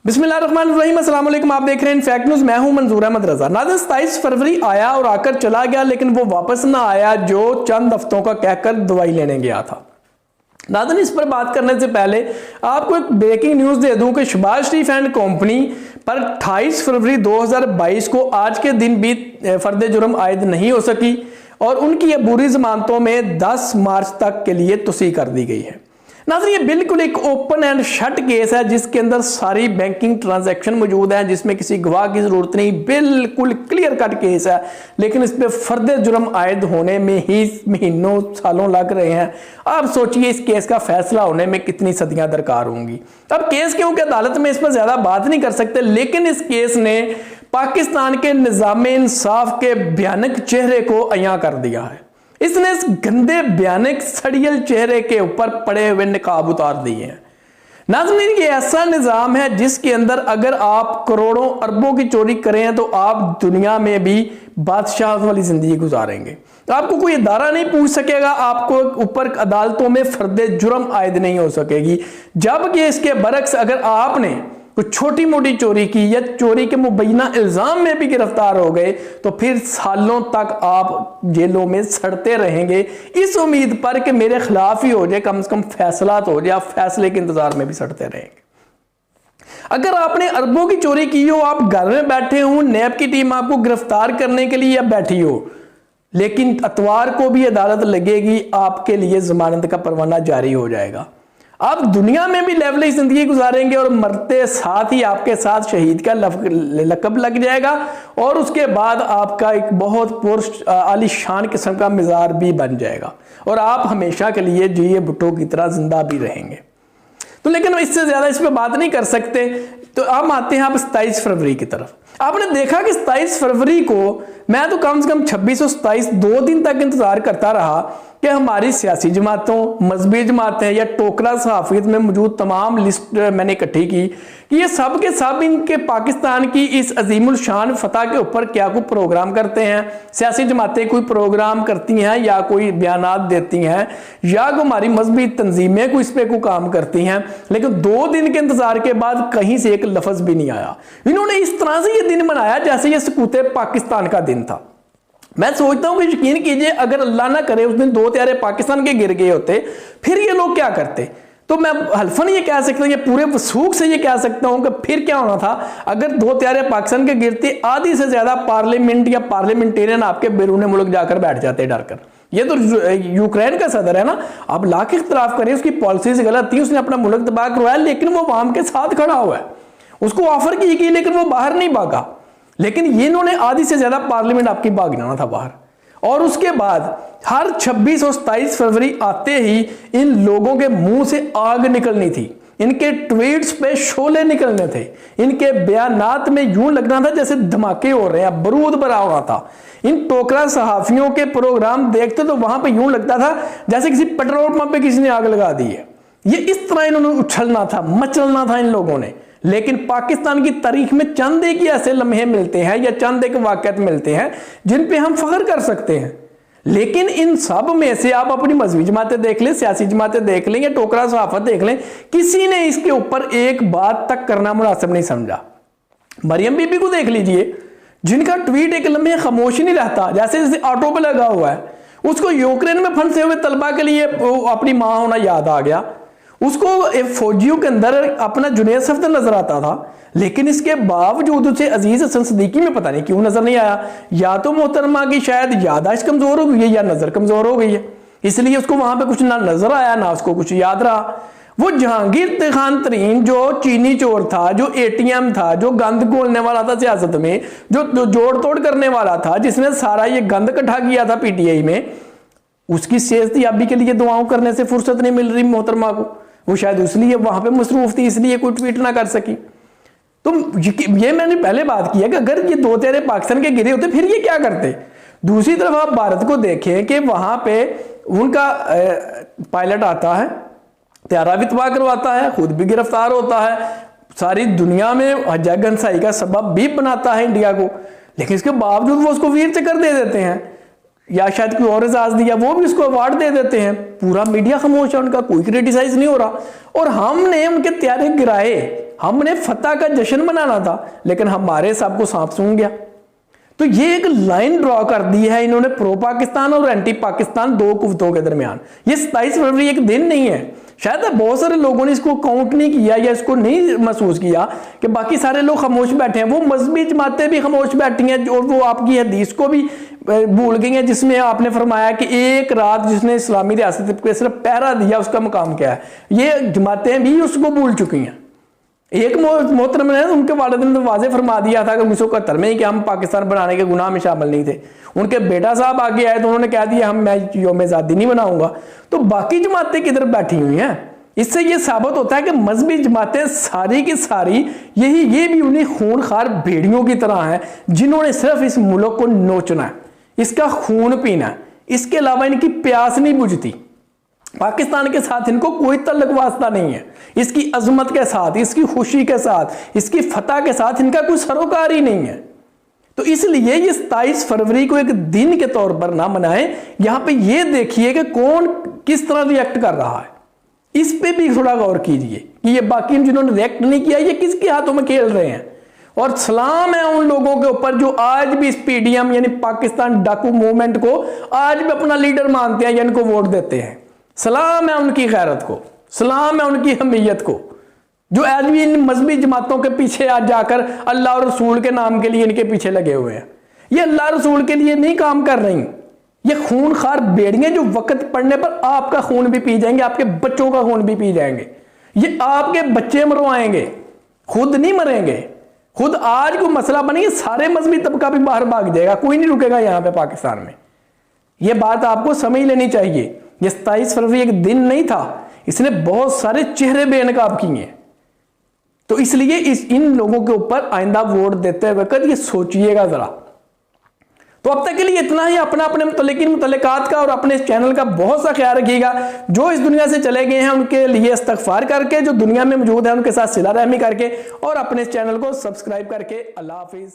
बिस्मिल्लाहिर्रहमानिर्रहीम, अस्सलाम वालेकुम। आप देख रहे हैं फैक्ट न्यूज। मैं हूं मंजूर अहमद रजा। नाज़रीन, 27 फरवरी आया और आकर चला गया, लेकिन वो वापस ना आया जो चंद हफ्तों का कहकर दवाई लेने गया था। नाज़रीन, इस पर बात करने से पहले आपको एक ब्रेकिंग न्यूज दे दूं कि शहबाज शरीफ एंड कंपनी पर 28 फरवरी 2022 को आज के दिन भी फर्द जुर्म आयद नहीं हो सकी और उनकी अबूरी जमानतों में 10 मार्च तक के लिए तोसी कर दी गई है। नाज़रीन, ये बिल्कुल एक ओपन एंड शट केस है जिसके अंदर सारी बैंकिंग ट्रांजैक्शन मौजूद है, जिसमें किसी गवाह की जरूरत नहीं, बिल्कुल क्लियर कट केस है। लेकिन इस पे फर्द जुर्म आयद होने में ही महीनों सालों लग रहे हैं। आप सोचिए इस केस का फैसला होने में कितनी सदियां दरकार होंगी। अब केस क्योंकि अदालत में इस पर ज्यादा बात नहीं कर सकते, लेकिन इस केस ने पाकिस्तान के निज़ाम इंसाफ के भयानक चेहरे को अयां कर दिया है। इसने इस गंदे भयानक सड़ियल चेहरे के ऊपर पड़े हुए निकाब उतार दिए हैं। नाज़रीन, ये ऐसा निज़ाम है जिसके अंदर अगर आप करोड़ों अरबों की चोरी करें तो आप दुनिया में भी बादशाह वाली जिंदगी गुजारेंगे। तो आपको कोई इदारा नहीं पूछ सकेगा, आपको ऊपर अदालतों में फर्द जुर्म आयद नहीं हो सकेगी। जबकि इसके बरक्स अगर आपने कुछ छोटी मोटी चोरी की या चोरी के मुबैना इल्जाम में भी गिरफ्तार हो गए तो फिर सालों तक आप जेलों में सड़ते रहेंगे, इस उम्मीद पर कि मेरे खिलाफ ही हो जाए, कम से कम फैसला तो हो जाए। आप फैसले के इंतजार में भी सड़ते रहेंगे। अगर आपने अरबों की चोरी की हो, आप घर में बैठे हो, नैब की टीम आपको गिरफ्तार करने के लिए बैठी हो, लेकिन अतवार को भी अदालत लगेगी, आपके लिए जमानत का परवाना जारी हो जाएगा। आप दुनिया में भी लेवलिश जिंदगी गुजारेंगे और मरते साथ ही आपके साथ शहीद का लकब लग जाएगा और उसके बाद आपका एक बहुत आलीशान किस्म का मिजार भी बन जाएगा और आप हमेशा के लिए जिए भुट्टो की तरह जिंदा भी रहेंगे। तो लेकिन इससे ज्यादा इस पर बात नहीं कर सकते। तो आप आते हैं आप 27 फरवरी की तरफ। आपने देखा कि 27 फरवरी को मैं तो कम से कम 2627 2 दिन तक इंतजार करता रहा कि हमारी सियासी जमातों, मजहबी जमातें या टोकरा सहाफियत में मौजूद तमाम लिस्ट मैंने इकट्ठी की कि ये सब के सब इनके पाकिस्तान की इस अजीमुल शान फतह के ऊपर क्या कोई प्रोग्राम करते हैं। सियासी जमातें कोई प्रोग्राम करती हैं या कोई बयानात देती हैं या कोई हमारी मजहबी तंजीमें कोई इस पर कोई काम करती हैं, लेकिन 2 दिन के इंतजार के बाद कहीं से एक लफ्ज भी नहीं आया। इन्होंने इस तरह से ये दिन मनाया जैसे ये सकूते पाकिस्तान का दिन था। मैं सोचता हूं कि यकीन कीजिए अगर अल्लाह ना करे उस दिन 2 त्यारे पाकिस्तान के गिर गए होते फिर ये लोग क्या करते। तो मैं हल्फन ये कह सकता हूं, ये पूरे वसूख से ये कह सकता हूं कि फिर क्या होना था अगर 2 त्यारे पाकिस्तान के गिरते, आधी से ज्यादा पार्लियामेंट या पार्लियामेंटेरियन आपके बैरून मुल्क जाकर बैठ जाते डरकर। ये तो यूक्रेन का सदर है ना, आप लाख इख्तलाफ करें, उसकी पॉलिसीज गलत थी, उसने अपना मुल्क तबाह करवाया, लेकिन वो अवाम के साथ खड़ा हुआ है। उसको ऑफर की गई लेकिन वो बाहर नहीं भागा, लेकिन ये इन्होंने आधी से ज्यादा पार्लियामेंट आपकी भाग जाना था बाहर। और उसके बाद हर 26 और 27 फरवरी आते ही इन लोगों के मुंह से आग निकलनी थी, इनके ट्वीट्स पे शोले निकलने थे, इनके बयानात में यूं लगना था जैसे धमाके हो रहे हैं, बारूद भरा हुआ था। इन टोकरा सहाफियों के प्रोग्राम देखते तो वहां पे यूं लगता था जैसे किसी पेट्रोल पंप पे किसी ने आग लगा दी है। ये इस तरह इन्होंने उछलना था, मचलना था इन लोगों ने। लेकिन पाकिस्तान की तारीख में चंद एक ऐसे लम्हे मिलते हैं या चंद एक वाकयात मिलते हैं जिन पे हम फख्र कर सकते हैं, लेकिन इन सब में से आप अपनी मजहबी जमातें देख लें, सियासी जमातें देख लें या टोकरा सहाफत देख लें, किसी ने इसके ऊपर एक बात तक करना मुनासिब नहीं समझा। मरियम बीबी को देख लीजिए, जिनका ट्वीट एक लम्हे खामोश नहीं रहता, जैसे जैसे ऑटो पे लगा हुआ है। उसको यूक्रेन में फंसे हुए तलबा के लिए अपनी माँ होना याद आ गया, उसको फौजियों के अंदर अपना जुनैद सफदर नजर आता था, लेकिन इसके बावजूद उसे अजीज हसन सिद्दीकी में पता नहीं क्यों नजर नहीं आया। या तो मोहतरमा की शायद याददाश्त कमजोर हो गई है या नजर कमजोर हो गई है, इसलिए उसको वहां पे कुछ ना नजर आया ना उसको कुछ याद रहा। वो जहांगीर खान तरीन जो चीनी चोर था, जो एटीएम था, जो गंद घोलने वाला था सियासत में, जो जोड़ तोड़ करने वाला था, जिसने सारा ये गंद इकट्ठा किया था पीटीआई में, उसकी सेहतयाबी के लिए दुआओं करने से फुर्सत नहीं मिल रही मोहतरमा को। वो शायद इसलिए वहां पे मसरूफ थी, इसलिए कोई ट्वीट ना कर सकी। तो ये मैंने पहले बात की है कि अगर ये 2 त्यारे पाकिस्तान के गिरे होते फिर ये क्या करते। दूसरी तरफ आप भारत को देखें कि वहां पे उनका पायलट आता है, त्यारा भी तबाह करवाता है, खुद भी गिरफ्तार होता है, सारी दुनिया में हजागनसाई का सबब भी बनाता है इंडिया को, लेकिन इसके बावजूद वो उसको वीर चक्र दे देते हैं। या शायद कोई और एजाज दिया, वो भी उसको अवार्ड दे देते हैं। पूरा मीडिया खामोश है, उनका कोई क्रिटिसाइज नहीं हो रहा। और हमने उनके त्यारे गिराए, हमने फतह का जश्न मनाना था, लेकिन हमारे सबको सांप सूंघ गया। तो ये एक लाइन ड्रॉ कर दी है इन्होंने प्रो पाकिस्तान और एंटी पाकिस्तान दो कुव्वतों के दरमियान। ये 27 फरवरी एक दिन नहीं है। शायद बहुत सारे लोगों ने इसको काउंट नहीं किया या इसको नहीं महसूस किया कि बाकी सारे लोग खामोश बैठे हैं। वो मजहबी जमातें भी खामोश बैठी हैं और वो आपकी हदीस को भी भूल गई हैं, जिसमें आपने फरमाया कि एक रात जिसने इस्लामी रियासत पे सिर्फ पहरा दिया उसका मुकाम क्या है। ये जमातें भी उसको भूल चुकी हैं। एक मोहतरम ने उनके वालिदैन ने वाज़े फरमा दिया था कि 1971 में ही कि हम पाकिस्तान बनाने के गुनाह में शामिल नहीं थे। उनके बेटा साहब आगे आए तो उन्होंने कह दिया मैं यौम आज़ादी नहीं बनाऊंगा। तो बाकी जमातें किधर बैठी हुई हैं? इससे ये साबित होता है कि मजहबी जमातें सारी की सारी ये भी उन्हीं खूनखार भेड़ियों की तरह हैं, जिन्होंने सिर्फ इस मुल्क को नोचना है, इसका खून पीना है, इसके अलावा इनकी प्यास नहीं बुझती। पाकिस्तान के साथ इनको कोई तल्लुक वास्ता नहीं है। इसकी अजमत के साथ, इसकी खुशी के साथ, इसकी फतह के साथ इनका कोई सरोकार ही नहीं है। तो इसलिए ये 27 फरवरी को एक दिन के तौर पर ना मनाएं। यहां पे ये देखिए कि कौन किस तरह रिएक्ट कर रहा है, इस पे भी थोड़ा गौर कीजिए कि ये बाकी जिन्होंने रिएक्ट नहीं किया ये किसके हाथों में खेल रहे हैं। और सलाम है उन लोगों के ऊपर जो आज भी इस पीडीएम यानी पाकिस्तान डाकू मूवमेंट को आज भी अपना लीडर मानते हैं या इनको वोट देते हैं। सलाम है उनकी गैरत को, सलाम है उनकी हमीयत को, जो आज भी इन मजहबी जमातों के पीछे आज जाकर अल्लाह और रसूल के नाम के लिए इनके पीछे लगे हुए हैं। ये अल्लाह रसूल के लिए नहीं काम कर रही। ये खूनखार बेड़ियां जो वक्त पड़ने पर आपका खून भी पी जाएंगे, आपके बच्चों का खून भी पी जाएंगे। ये आपके बच्चे मरवाएंगे, खुद नहीं मरेंगे। खुद आज को मसला बनेगी, सारे मजहबी तबका भी बाहर भाग जाएगा, कोई नहीं रुकेगा यहां पे पाकिस्तान में। यह बात आपको समझ लेनी चाहिए। ये 27 फरवरी एक दिन नहीं था, इसने बहुत सारे चेहरे बेनकाब किए। तो इसलिए इन लोगों के ऊपर आइंदा वोट देते वक्त ये सोचिएगा जरा। तो अब तक के लिए इतना ही। अपने मुतल्लिकात का और अपने इस चैनल का बहुत सा ख्याल रखिएगा। जो इस दुनिया से चले गए हैं उनके लिए इस्तगफार करके, जो दुनिया में मौजूद है उनके साथ सिला रहमी करके, और अपने इस चैनल को सब्सक्राइब करके। अल्लाह हाफिज।